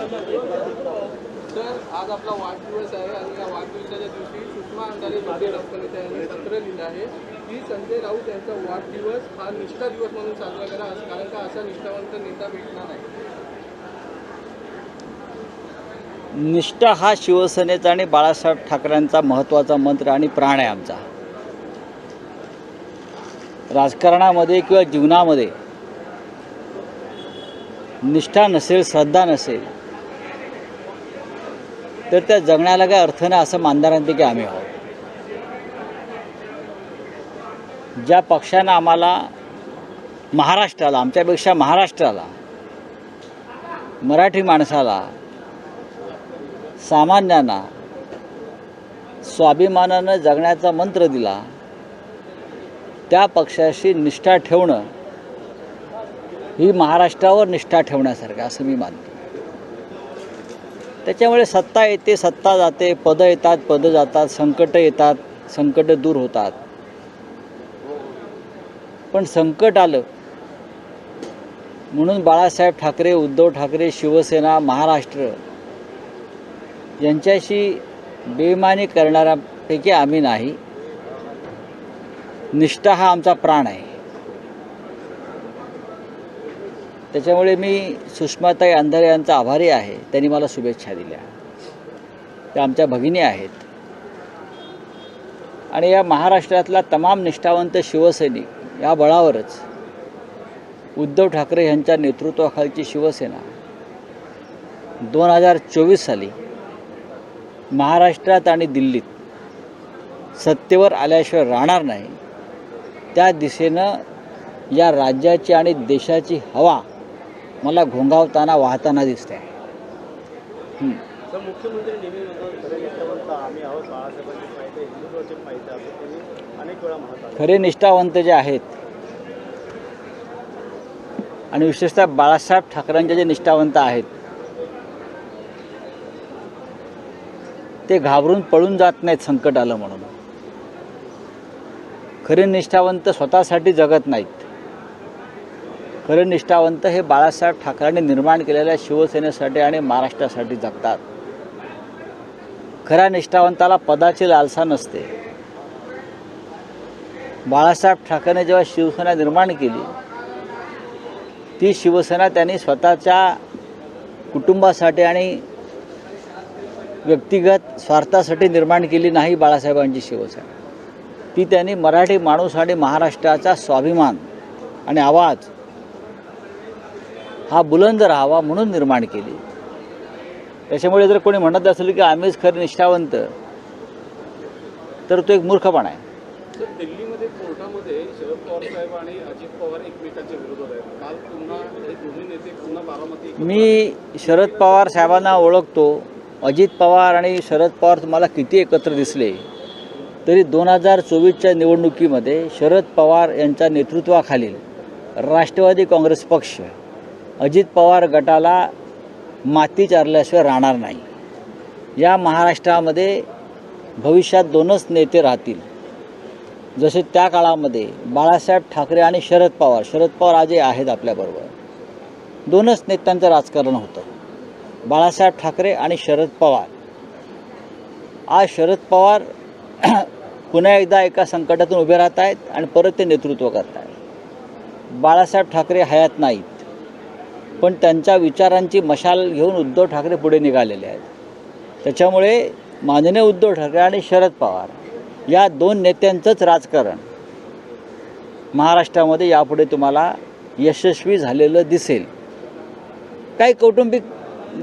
तर आज आपला वाढदिवस आहे आणि या वाढदिवसाच्या दिवशी सुषमा अंधारे विखे यांनी पत्र लिहिलं आहे की संजय राऊत यांचा वाढदिवस हा निष्ठा दिवस म्हणून साजरा करा, कारण का असा निष्ठावंत नेता भेटणार नाही. निष्ठा हा शिवसेनेचा आणि बाळासाहेब ठाकरेंचा महत्त्वाचा मंत्र आणि प्राण आहे आमचा. राजकारणामध्ये किंवा जीवनामध्ये निष्ठा नसेल, श्रद्धा नसेल तर त्या जगण्याला काय अर्थ नाही असं मानणाऱ्यांपैकी आम्ही आहोत. ज्या पक्षानं आम्हाला महाराष्ट्राला, आमच्यापेक्षा महाराष्ट्राला, मराठी माणसाला, सामान्यांना स्वाभिमानानं जगण्याचा मंत्र दिला, त्या पक्षाशी निष्ठा ठेवणं ही महाराष्ट्रावर निष्ठा ठेवण्यासारखं असं मी मानतो. त्याच्यामुळे सत्ता येते, सत्ता जाते, पदं येतात, पदं जातात, संकटं येतात, संकटं दूर होतात. पण संकट आलं म्हणून बाळासाहेब ठाकरे, उद्धव ठाकरे, शिवसेना, महाराष्ट्र यांच्याशी बेईमानी करणाऱ्यांपैकी आम्ही नाही. निष्ठा हा आमचा प्राण आहे. त्याच्यामुळे मी सुषमाताई अंधारे यांचा आभारी आहे. त्यांनी मला शुभेच्छा दिल्या. त्या आमच्या भगिनी आहेत आणि या महाराष्ट्रातला तमाम निष्ठावंत शिवसैनिक या बळावरच उद्धव ठाकरे यांच्या नेतृत्वाखालची शिवसेना 2024 साली महाराष्ट्रात आणि दिल्लीत सत्तेवर आल्याशिवाय राहणार नाही. त्या दिशेनं या राज्याची आणि देशाची हवा मला घोंगावताना वाहताना दिसते आहे. मुख्यमंत्री नेहमी आम्ही आहोत, बाळासाहेबांचे फायदे, हिंदुत्वाचे फायदे असं त्यांनी अनेक वेळा म्हणतात. खरे निष्ठावंत जे आहेत आणि विशेषतः बाळासाहेब ठाकरेंचे जे निष्ठावंत आहेत ते घाबरून पळून जात नाहीत संकट आलं म्हणून. खरे निष्ठावंत स्वतःसाठी जगत नाहीत. खरे निष्ठावंत हे बाळासाहेब ठाकरेंनी निर्माण केलेल्या शिवसेनेसाठी आणि महाराष्ट्रासाठी जगतात. खऱ्या निष्ठावंताला पदाची लालसा नसते. बाळासाहेब ठाकरेंनी जेव्हा शिवसेना निर्माण केली ती शिवसेना त्यांनी स्वतःच्या कुटुंबासाठी आणि व्यक्तिगत स्वार्थासाठी निर्माण केली नाही. बाळासाहेबांची शिवसेना ती त्यांनी मराठी माणूस आणि महाराष्ट्राचा स्वाभिमान आणि आवाज हा बुलंद राहावा म्हणून निर्माण केली. त्याच्यामुळे जर कोणी म्हणत असेल की आम्हीच खरे निष्ठावंत तर तो एक मूर्खपणा आहे. दिल्लीमध्ये कोर्टामध्ये शरद पवार साहेब आणि अजित पवार एकमेकांच्या विरोधात आहेत. काल पुन्हा हे दोन्ही नेते पुन्हा बारामती. मी शरद पवार साहेबांना ओळखतो. अजित पवार आणि शरद पवार तुम्हाला किती एकत्र दिसले तरी 2024च्या निवडणुकीमध्ये शरद पवार यांच्या नेतृत्वाखालील राष्ट्रवादी काँग्रेस पक्ष अजित पवार गटाला माती चारल्याशिवाय राहणार नाही. या महाराष्ट्रामध्ये भविष्यात दोनच नेते राहतील. जसे त्या काळामध्ये बाळासाहेब ठाकरे आणि शरद पवार आजही आहेत आपल्याबरोबर. दोनच नेत्यांचं राजकारण होतं, बाळासाहेब ठाकरे आणि शरद पवार. आज शरद पवार पुन्हा एकदा एका संकटातून उभे राहत आहेत आणि परत ते नेतृत्व करत आहेत. बाळासाहेब ठाकरे हयात नाहीत पण त्यांच्या विचारांची मशाल घेऊन उद्धव ठाकरे पुढे निघालेले आहेत. त्याच्यामुळे माननीय उद्धव ठाकरे आणि शरद पवार या दोन नेत्यांचंच राजकारण महाराष्ट्रामध्ये यापुढे तुम्हाला यशस्वी झालेलं दिसेल. काही कौटुंबिक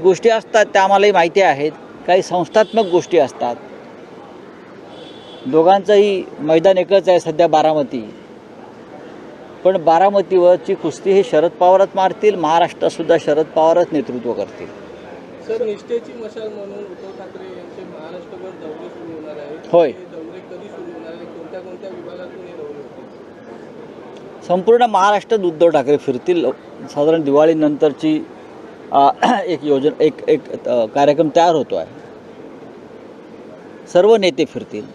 गोष्टी असतात त्या आम्हालाही माहिती आहेत, काही संस्थात्मक गोष्टी असतात. दोघांचंही मैदान एकच आहे सध्या बारामती. पण बारामतीवरची कुस्ती हे शरद पवारच मारतील. महाराष्ट्रातसुद्धा शरद पवारच नेतृत्व करतील. सर, निष्ठेची मशाल म्हणून उद्धव ठाकरे यांचे महाराष्ट्रभर दौरे सुरू होणार आहेत. होय. दौरे कधी सुरू होणार आहेत? कोणत्या कोणत्या विभागातून हे दौरे होतील? संपूर्ण महाराष्ट्रात उद्धव ठाकरे फिरतील. साधारण दिवाळीनंतरची एक योजना एक कार्यक्रम तयार होतो आहे. सर्व नेते फिरतील.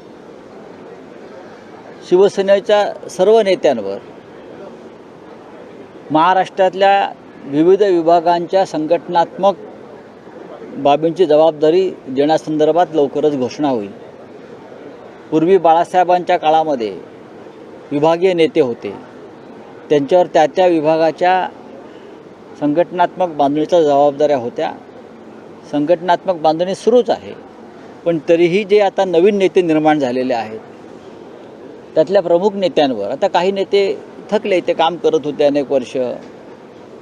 शिवसेनेच्या सर्व नेत्यांवर महाराष्ट्रातल्या विविध विभागांच्या संघटनात्मक बाबींची जबाबदारी देण्यासंदर्भात लवकरच घोषणा होईल. पूर्वी बाळासाहेबांच्या काळामध्ये विभागीय नेते होते, त्यांच्यावर त्या विभागाच्या संघटनात्मक बांधणीच्या जबाबदाऱ्या होत्या. संघटनात्मक बांधणी सुरूच आहे, पण तरीही जे आता नवीन नेते निर्माण झालेले आहेत त्यातल्या प्रमुख नेत्यांवर आता काही नेते थकले, ते काम करत होते अनेक वर्ष.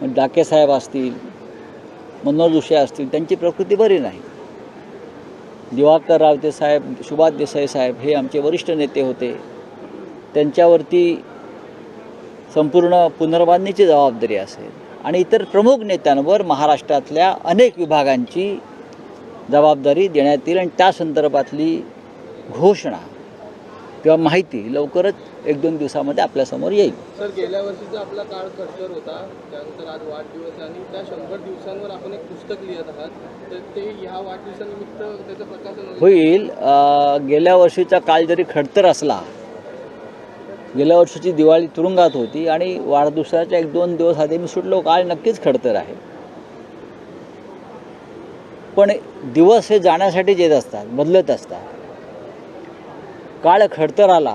डाके साहेब असतील, मनोहर जोशी असतील, त्यांची प्रकृती बरी नाही. दिवाकर रावते साहेब, सुभाष देसाई साहेब हे आमचे वरिष्ठ नेते होते, त्यांच्यावरती संपूर्ण पुनर्बांधणीची जबाबदारी असेल. आणि इतर प्रमुख नेत्यांवर महाराष्ट्रातल्या अनेक विभागांची जबाबदारी देण्यात येईल आणि त्या संदर्भातली घोषणा किंवा माहिती लवकरच 1-2 दिवसामध्ये आपल्यासमोर येईल. सर, गेल्या वर्षीचा आपला काळ खडतर होता, त्यानंतर आज वाढदिवस आणि त्या 100 दिवसांवर आपण एक पुस्तक लिहित आहात, तर ते ह्या वाढदिवसानिमित्त त्याचं प्रकाशन होईल. गेल्या वर्षीचा काळ जरी खडतर असला, गेल्या वर्षीची दिवाळी तुरुंगात होती आणि वाढदिवसाच्या 1-2 दिवस आधी मी सुटलो, काळ नक्कीच खडतर आहे. पण दिवस हे जाण्यासाठी येत असतात, बदलत असतात. काळ खडतर आला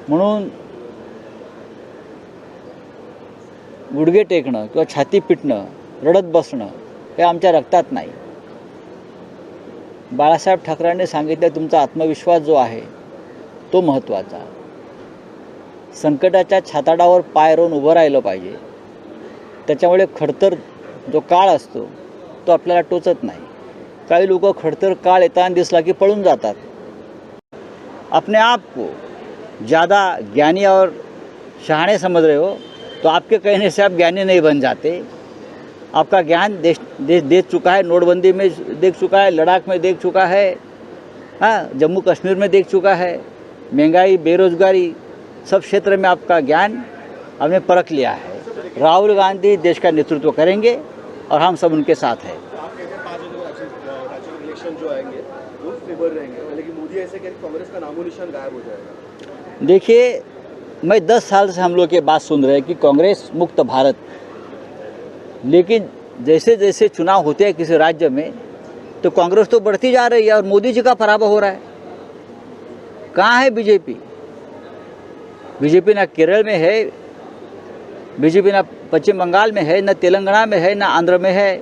म्हणून गुडघे टेकणं किंवा छाती पिटणं, रडत बसणं हे आमच्या रक्तात नाही. बाळासाहेब ठाकरेंनी सांगितलं, तुमचा आत्मविश्वास जो आहे तो महत्त्वाचा. संकटाच्या छाताडावर पाय रोवून उभं राहिलं पाहिजे. त्याच्यामुळे खडतर जो काळ असतो तो आपल्याला टोचत नाही. काही लोक खडतर काळ येताना दिसला की पळून जातात. अपने आप को ज़्यादा ज्ञानी और शहाणे समझ रहे हो तो आपके कहने से आप ज्ञानी नहीं बन जाते. आपका ज्ञान देश देख चुका है, नोटबंदी में देख चुका है, लद्दाख में देख चुका है, हाँ, जम्मू कश्मीर में देख चुका है. महंगाई, बेरोजगारी, सब क्षेत्र में आपका ज्ञान हमने परख लिया है. राहुल गांधी देश का नेतृत्व करेंगे और हम सब उनके साथ हैं. इलेक्शन जो आएंगे वो फेवर रहेंगे, लेकिन मोदी ऐसे कह कांग्रेस का नामो निशान गायब हो जाएगा. देखिए, मैं 10 साल से हम लोग ये बात सुन रहे हैं कि कांग्रेस मुक्त भारत, लेकिन जैसे जैसे चुनाव होते हैं किसी राज्य में तो कांग्रेस तो बढ़ती जा रही है और मोदी जी का पराभव हो रहा है. कहाँ है बीजेपी? बीजेपी ना केरल में है, बीजेपी ना पश्चिम बंगाल में है, ना तेलंगाना में है, ना आंध्र में है,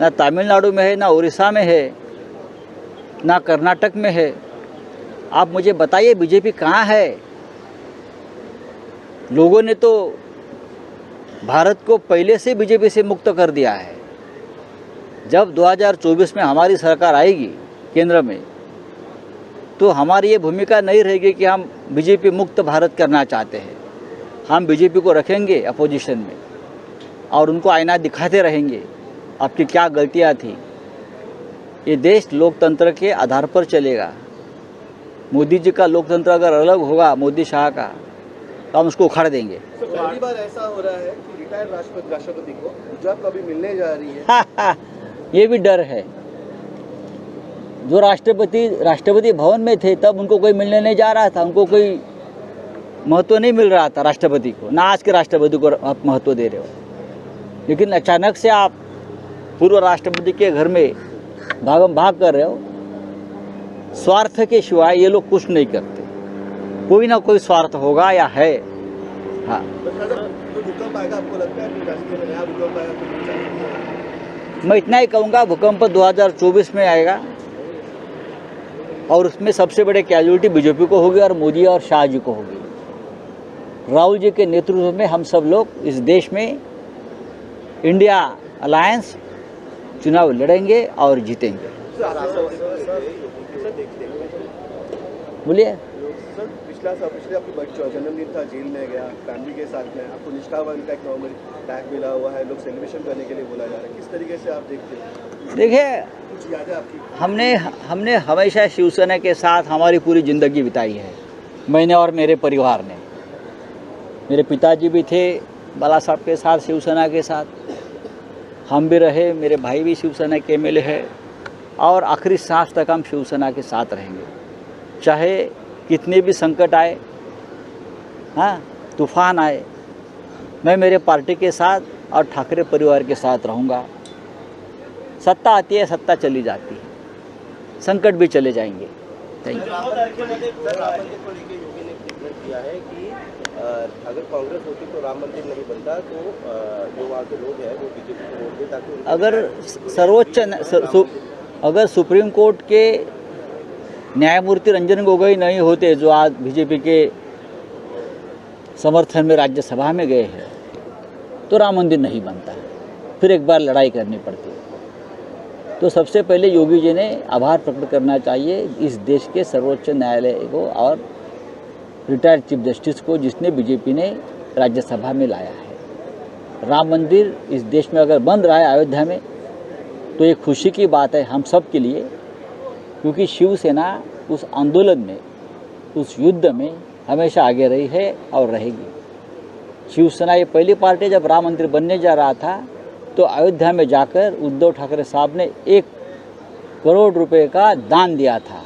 ना तमिलनाडु में है, ना उड़ीसा में है, ना कर्नाटक में है. आप मुझे बताइए बीजेपी कहाँ है? लोगों ने तो भारत को पहले से बीजेपी से मुक्त कर दिया है. जब 2024 में हमारी सरकार आएगी केंद्र में तो हमारी ये भूमिका नहीं रहेगी कि हम बीजेपी मुक्त भारत करना चाहते हैं. हम बीजेपी को रखेंगे अपोजिशन में और उनको आईना दिखाते रहेंगे आपकी क्या गलतियां थी. ये देश लोकतंत्र के आधार पर चलेगा. मोदी जी का लोकतंत्र अगर अलग होगा मोदी शाह का तो हम उसको उखाड़ देंगे. पहली बार ऐसा हो रहा है कि रिटायर्ड राष्ट्रपति को गुजरात कभी मिलने जा रही है. ये भी डर है. जो राष्ट्रपति भवन में थे तब उनको कोई मिलने नहीं जा रहा था, उनको कोई महत्व नहीं मिल रहा था राष्ट्रपति को. ना आज के राष्ट्रपति को आप महत्व दे रहे हो, लेकिन अचानक से आप पूर्व राष्ट्रपति के घर में भागम भाग कर रहे हो. स्वार्थ के सिवाय ये लोग कुछ नहीं करते. कोई ना कोई स्वार्थ होगा या है. हाँ, तो भूकंप आएगा आपको लगता है? नया भूकंप आएगा? मैं इतना ही कहूँगा, भूकंप 2024 में आएगा और उसमें सबसे बड़े कैजुअलिटी बीजेपी को होगी और मोदी और शाह जी को होगी. राहुल जी के नेतृत्व में हम सब लोग इस देश में इंडिया अलायंस चुनाव लड़ेंगे और जीतेंगे. बोलिए. पिछले आपकी जन्मदिन था, जेल में गया, फैमिली के साथ में आपको निष्ठावान का एक नॉर्मल टैग मिला हुआ है, लोग सेलिब्रेशन करने के लिए बोला जा रहा है. किस तरीके से आप देखते हैं? देखिए, कुछ यादें आपकी? हमने हमेशा शिवसेना के साथ हमारी पूरी ज़िंदगी बिताई है. मैंने और मेरे परिवार ने. मेरे पिताजी भी थे बाला साहब के साथ, शिवसेना के साथ. हम भी रहे, मेरे भाई भी शिवसेना के एमएलए है और आखिरी सांस तक हम शिवसेना के साथ रहेंगे. चाहे कितने भी संकट आए, हाँ, तूफान आए, मैं मेरे पार्टी के साथ और ठाकरे परिवार के साथ रहूँगा. सत्ता आती है, सत्ता चली जाती है, संकट भी चले जाएंगे। Thank you. 9 तारखेमध्ये सर राम मंदिर को लेकर योगी ने स्टेटमेंट किया है कि अगर कांग्रेस होती तो राम मंदिर नहीं बनता, तो जो वहाँ के लोग हैं वो बीजेपी को वोट दे ताकि अगर सुप्रीम कोर्ट के न्यायमूर्ति रंजन गोगोई नहीं होते, जो आज बीजेपी के समर्थन में राज्यसभा में गए हैं, तो राम मंदिर नहीं बनता, फिर एक बार लड़ाई करनी पड़ती। तो सबसे पहले योगी जी ने आभार प्रकट करना चाहिए इस देश के सर्वोच्च न्यायालय को और रिटायर्ड चीफ जस्टिस को, जिसने बीजेपी ने राज्यसभा में लाया है। राम मंदिर इस देश में अगर बन रहा है अयोध्या में, तो ये खुशी की बात है हम सब के लिए, क्योंकि शिवसेना उस आंदोलन में, उस युद्ध में हमेशा आगे रही है और रहेगी। शिवसेना ये पहली पार्टी, जब राम मंदिर बनने जा रहा था तो अयोध्या में जाकर उद्धव ठाकरे साहब ने 1 करोड़ रुपए का दान दिया था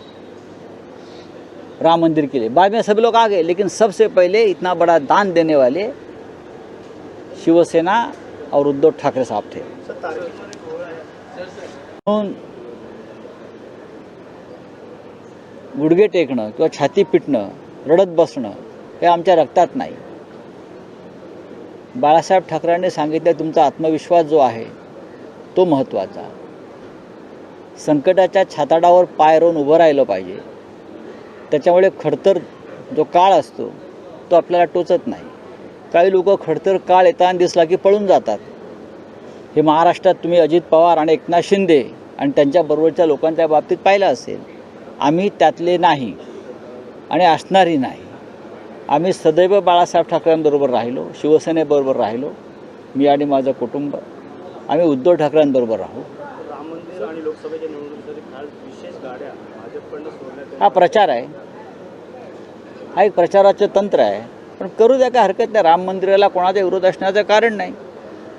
राम मंदिर के लिए। बाद में सभी लोग आ गए, लेकिन सबसे पहले इतना बड़ा दान देने वाले शिवसेना और उद्धव ठाकरे साहब थे। म्हणून गुडघे टेकणं किंवा छाती पिटणं, रडत बसणं हे आमच्या रक्तात नाही। बाळासाहेब ठाकरेंनी सांगितलं, तुमचा आत्मविश्वास जो आहे तो महत्त्वाचा। संकटाच्या छाताडावर पाय रोवून उभं राहिलं पाहिजे, त्याच्यामुळे खडतर जो काळ असतो तो आपल्याला टोचत नाही। काही लोक खडतर काळ येताना दिसला की पळून जातात। हे महाराष्ट्रात तुम्ही अजित पवार आणि एकनाथ शिंदे आणि त्यांच्याबरोबरच्या लोकांच्या बाबतीत पाहिलं असेल। आम्ही त्यातले नाही आणि असणारही नाही। आम्ही सदैव बाळासाहेब ठाकरेंबरोबर राहिलो, शिवसेनेबरोबर राहिलो, मी आणि माझं कुटुंब। आम्ही उद्धव ठाकरेंबरोबर राहू। राम मंदिर आणि लोकसभेच्या निवडणुकीसाठी खास विशेष गाड्या भाजपकडून सोडण्यात हा प्रचार आहे, हा एक प्रचाराचं तंत्र आहे, पण करू द्या, काय हरकत नाही। राम मंदिराला कोणाचा विरोध असण्याचं कारण नाही।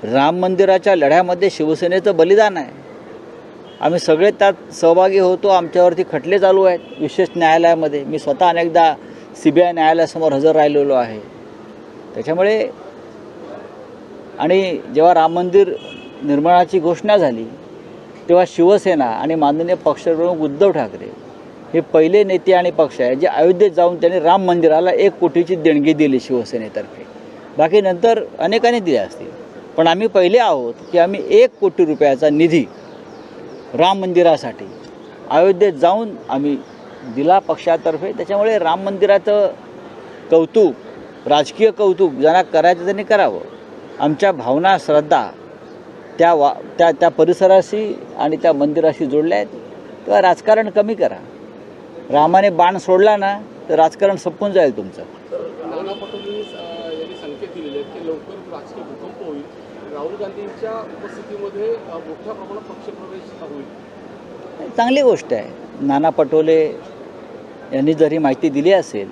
राम मंदिराच्या लढ्यामध्ये शिवसेनेचं बलिदान आहे, आम्ही सगळे त्यात सहभागी होतो। आमच्यावरती खटले चालू आहेत विशेष न्यायालयामध्ये, मी स्वतः अनेकदा CBI न्यायालयासमोर हजर राहिलेलो आहे। त्याच्यामुळे आणि जेव्हा राम मंदिर निर्माणाची घोषणा झाली तेव्हा शिवसेना आणि माननीय पक्षप्रमुख उद्धव ठाकरे हे पहिले नेते आणि पक्ष आहे जे अयोध्येत जाऊन त्यांनी राम मंदिराला 1 कोटीची देणगी दिली शिवसेनेतर्फे। बाकी नंतर अनेकांनी दिल्या असतील, पण आम्ही पहिले आहोत की आम्ही 1 कोटी रुपयाचा निधी राम मंदिरासाठी अयोध्येत जाऊन आम्ही दिला पक्षातर्फे। त्याच्यामुळे राम मंदिराचं कौतुक, राजकीय कौतुक ज्यांना करायचं त्यांनी करावं। आमच्या भावना, श्रद्धा त्या परिसराशी आणि त्या मंदिराशी जोडल्या आहेत, तेव्हा राजकारण कमी करा। रामाने बाण सोडला ना तर राजकारण संपून जाईल तुमचं। नाना पटोले यांनी संकेत दिलेले आहेत की लवकर राजकीय भूकंप होईल, राहुल गांधींच्या उपस्थितीमध्ये मोठ्या प्रमाणात पक्षप्रवेश होईल। चांगली गोष्ट आहे। नाना पटोले यांनी जरी माहिती दिली असेल,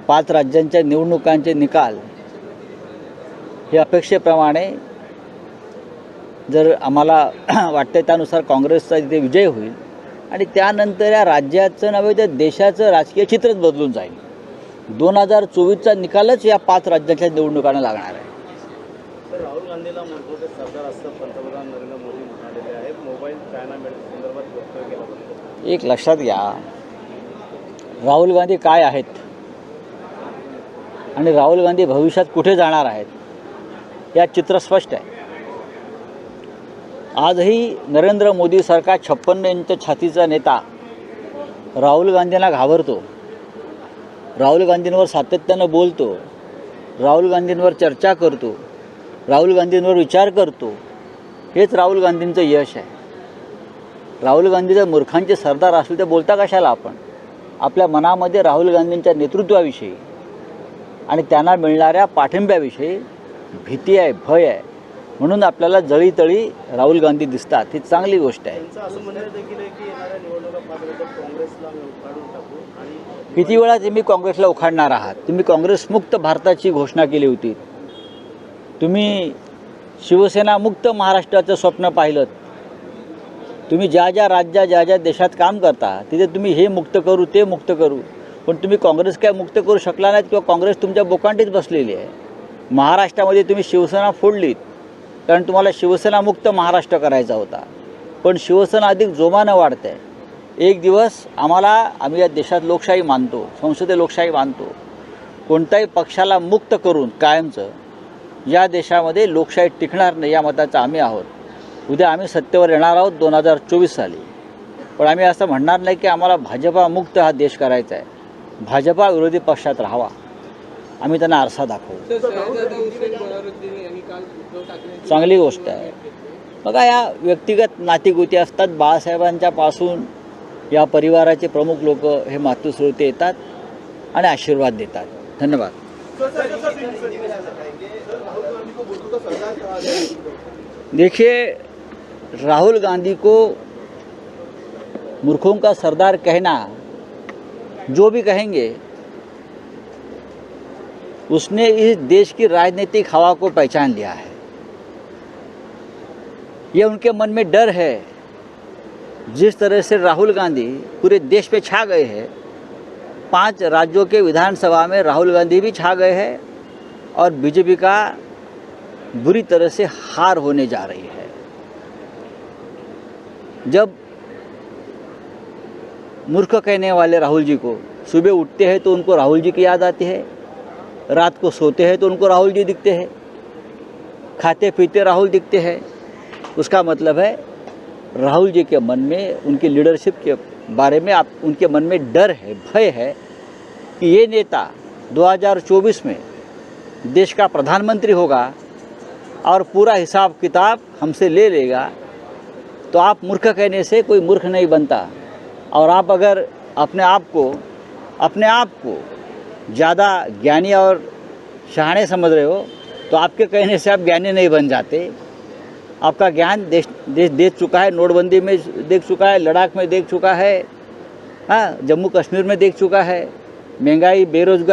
5 राज्यांच्या निवडणुकांचे निकाल हे अपेक्षेप्रमाणे जर आम्हाला वाटते त्यानुसार काँग्रेसचा तिथे विजय होईल आणि त्यानंतर या राज्याचं नव्हे तर देशाचं राजकीय चित्रच बदलून जाईल। 2024चा निकालच या 5 राज्याच्या निवडणुकांना लागणार आहे। तर राहुल गांधीला मोठमोठे सरदार असं पंतप्रधान नरेंद्र मोदी म्हणालेले आहेत। मोबाईल चायना संदर्भात वक्तव्य केलं। एक लक्षात घ्या, राहुल गांधी काय आहेत आणि राहुल गांधी भविष्यात कुठे जाणार आहेत या चित्र स्पष्ट आहे। आजही नरेंद्र मोदीसारखा 56 इंच छातीचा नेता राहुल गांधींना घाबरतो, राहुल गांधींवर सातत्यानं बोलतो, राहुल गांधींवर चर्चा करतो, राहुल गांधींवर विचार करतो। हेच राहुल गांधींचं यश आहे। राहुल गांधी जर मूर्खांचे सरदार असले तर बोलता कशाला आपण? आपल्या मनामध्ये राहुल गांधींच्या नेतृत्वाविषयी आणि त्यांना मिळणाऱ्या पाठिंब्याविषयी भीती आहे, भय आहे, म्हणून आपल्याला जळीतळी राहुल गांधी दिसतात। ही चांगली गोष्ट आहे। त्यांचं असं म्हणणं देखील आहे की येणाऱ्या निवडणुका 5 राज्यात काँग्रेसला उखाडून टाकू आणि किती वेळा तुम्ही काँग्रेसला उखाडणार आहात? तुम्ही काँग्रेस मुक्त भारताची घोषणा केली होती, तुम्ही शिवसेना मुक्त महाराष्ट्राचं स्वप्न पाहिलं, तुम्ही ज्या ज्या राज्यात ज्या ज्या देशात काम करता तिथे तुम्ही हे मुक्त करू ते मुक्त करू, पण तुम्ही काँग्रेस काय मुक्त करू शकला नाहीत किंवा काँग्रेस तुमच्या बोकांडीत बसलेली आहे। महाराष्ट्रामध्ये तुम्ही शिवसेना फोडलीत कारण तुम्हाला शिवसेना मुक्त महाराष्ट्र करायचा होता। पण शिवसेना अधिक जोमानं वाढते आहे. एक दिवस आम्ही या देशात लोकशाही मानतो, संसदीय लोकशाही मानतो. कोणत्याही पक्षाला मुक्त करून कायमचं या देशामध्ये लोकशाही टिकणार नाही या मताचा आम्ही आहोत. उद्या आम्ही सत्तेवर येणार आहोत 2024 साली. पण आम्ही असं म्हणणार नाही की आम्हाला भाजपा मुक्त हा देश करायचा आहे. भाजपा विरोधी पक्षात राहावा, आम्ही त्यांना आरसा दाखवू. सर, शहजादा हुसेन बहारुद्दीन यांनी काल उद्धव ठाकरे चांगली गोष्ट आहे. बघा, या व्यक्तिगत नातीगोती असतात. बाळासाहेबांच्या पासून या परिवाराचे प्रमुख लोक हे मातृश्रोते येतात आणि आशीर्वाद देतात. धन्यवाद. देखिए, राहुल गांधी को मूर्खों का सरदार कहना, जो भी कहेंगे, उसने इस देश की राजनीतिक हवा को पहचान लिया है. ये उनके मन में डर है. जिस तरह से राहुल गांधी पूरे देश पे छा गए हैं, 5 राज्यों के विधानसभा में राहुल गांधी भी छा गए हैं और बीजेपी का बुरी तरह से हार होने जा रही है. जब मूर्ख कहने वाले राहुल जी को सुबह उठते हैं तो उनको राहुल जी की याद आती है, रात को सोते हैं तो उनको राहुल जी दिखते हैं, खाते पीते राहुल दिखते हैं. उसका मतलब है राहुल जी के मन में उनकी लीडरशिप के बारे में उनके मन में डर है, भय है कि ये नेता 2024 में देश का प्रधानमंत्री होगा और पूरा हिसाब किताब हमसे ले लेगा. तो आप मूर्ख कहने से कोई मूर्ख नहीं बनता. और आप अगर अपने आप को ज़्यादा ज्ञानी और शहाणे समझ रहे हो तो आपके कहने से आप ज्ञानी नहीं बन जाते. आपका ज्ञान देश देख चुका है, नोटबंदी में देख चुका है, लद्दाख में देख चुका है, हाँ, जम्मू कश्मीर में देख चुका है, महंगाई, बेरोजगार